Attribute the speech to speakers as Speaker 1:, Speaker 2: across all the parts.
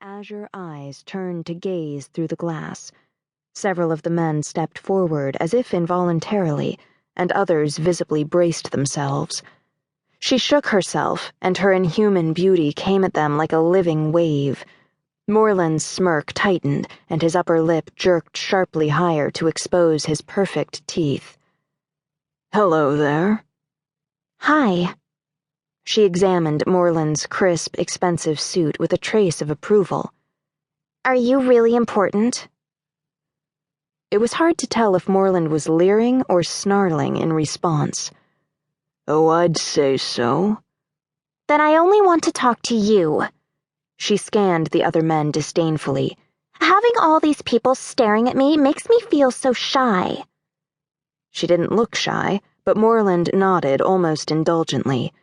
Speaker 1: azure eyes turned to gaze through the glass. Several of the men stepped forward as if involuntarily, and others visibly braced themselves. She shook herself, and her inhuman beauty came at them like a living wave. Morland's smirk tightened, and his upper lip jerked sharply higher to expose his perfect teeth.
Speaker 2: "Hello there."
Speaker 1: "Hi." She examined Morland's crisp, expensive suit with a trace of approval. "Are you really important?" It was hard to tell if Morland was leering or snarling in response.
Speaker 2: "Oh, I'd say so."
Speaker 1: "Then I only want to talk to you." She scanned the other men disdainfully. "Having all these people staring at me makes me feel so shy." She didn't look shy, but Morland nodded almost indulgently.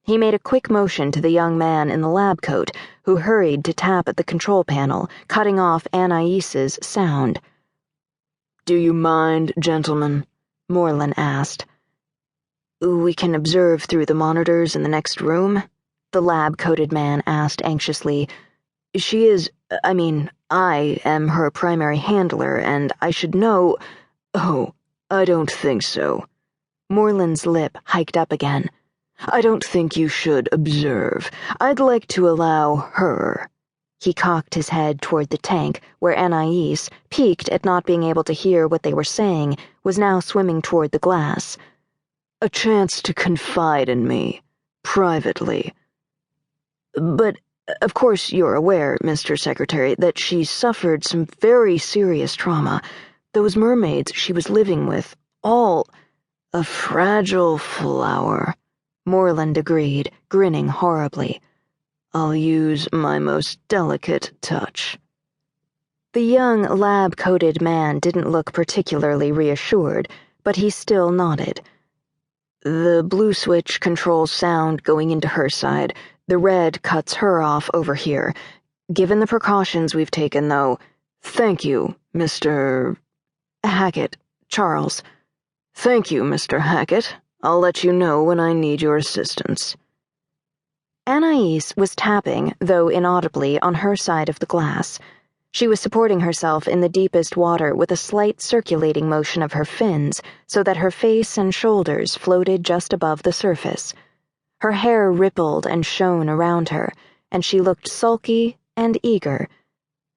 Speaker 1: He made a quick motion to the young man in the lab coat, who hurried to tap at the control panel, cutting off Anaïs's sound.
Speaker 2: "Do you mind, gentlemen?"
Speaker 1: Morland asked.
Speaker 2: "We can observe through the monitors in the next room?"
Speaker 1: The lab-coated man asked anxiously.
Speaker 2: I am her primary handler, and I should know— Oh, I don't think so.
Speaker 1: Morland's lip hiked up again.
Speaker 2: I don't think you should observe. I'd like to allow her.
Speaker 1: He cocked his head toward the tank, where Anaïs, piqued at not being able to hear what they were saying, was now swimming toward the glass.
Speaker 2: A chance to confide in me, privately. But, of course, you're aware, Mr. Secretary, that she suffered some very serious trauma. Those mermaids she was living with, all a fragile flower.
Speaker 1: Morland agreed, grinning horribly.
Speaker 2: I'll use my most delicate touch.
Speaker 1: The young lab-coated man didn't look particularly reassured, but he still nodded.
Speaker 2: The blue switch controls sound going into her side. The red cuts her off over here. Given the precautions we've taken, though— Thank you, Mr.
Speaker 1: Hackett, Charles.
Speaker 2: Thank you, Mr. Hackett. I'll let you know when I need your assistance.
Speaker 1: Anaïs was tapping, though inaudibly, on her side of the glass. She was supporting herself in the deepest water with a slight circulating motion of her fins, so that her face and shoulders floated just above the surface. Her hair rippled and shone around her, and she looked sulky and eager.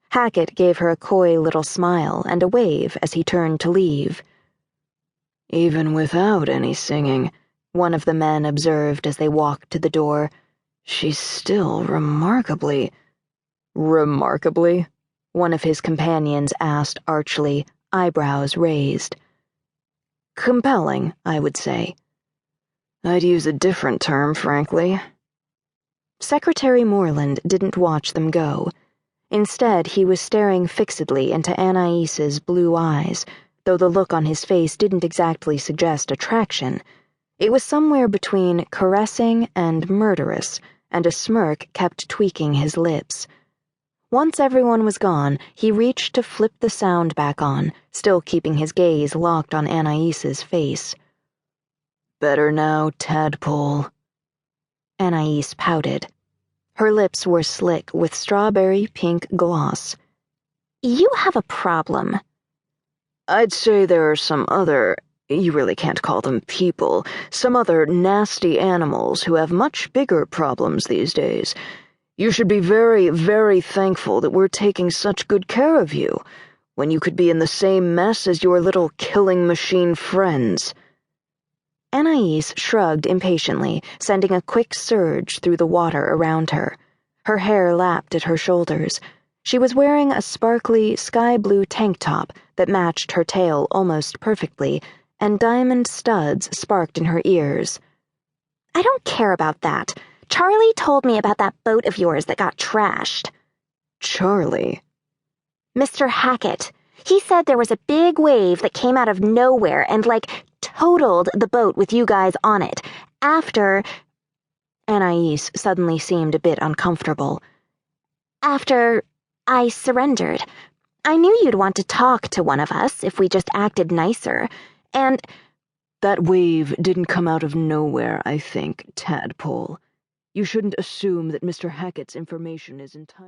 Speaker 1: Hackett gave her a coy little smile and a wave as he turned to leave.
Speaker 2: Even without any singing,
Speaker 1: one of the men observed as they walked to the door,
Speaker 2: she's still remarkably—
Speaker 1: Remarkably? One of his companions asked archly, eyebrows raised.
Speaker 2: Compelling, I would say. I'd use a different term, frankly.
Speaker 1: Secretary Morland didn't watch them go. Instead, he was staring fixedly into Anaïs's blue eyes, though the look on his face didn't exactly suggest attraction. It was somewhere between caressing and murderous, and a smirk kept tweaking his lips. Once everyone was gone, he reached to flip the sound back on, still keeping his gaze locked on Anaïs's face.
Speaker 2: Better now, tadpole.
Speaker 1: Anaïs pouted. Her lips were slick with strawberry pink gloss. You have a problem.
Speaker 2: I'd say there are some other— you really can't call them people— some other nasty animals who have much bigger problems these days. You should be very, very thankful that we're taking such good care of you, when you could be in the same mess as your little killing machine friends.
Speaker 1: Anaïs shrugged impatiently, sending a quick surge through the water around her. Her hair lapped at her shoulders. She was wearing a sparkly sky-blue tank top that matched her tail almost perfectly, and diamond studs sparked in her ears. I don't care about that. Charlie told me about that boat of yours that got trashed.
Speaker 2: Charlie?
Speaker 1: Mr. Hackett. He said there was a big wave that came out of nowhere and, totaled the boat with you guys on it. After— Anaïs suddenly seemed a bit uncomfortable. After I surrendered. I knew you'd want to talk to one of us if we just acted nicer, and—
Speaker 2: That wave didn't come out of nowhere, I think, tadpole. You shouldn't assume that Mr. Hackett's information is entirely—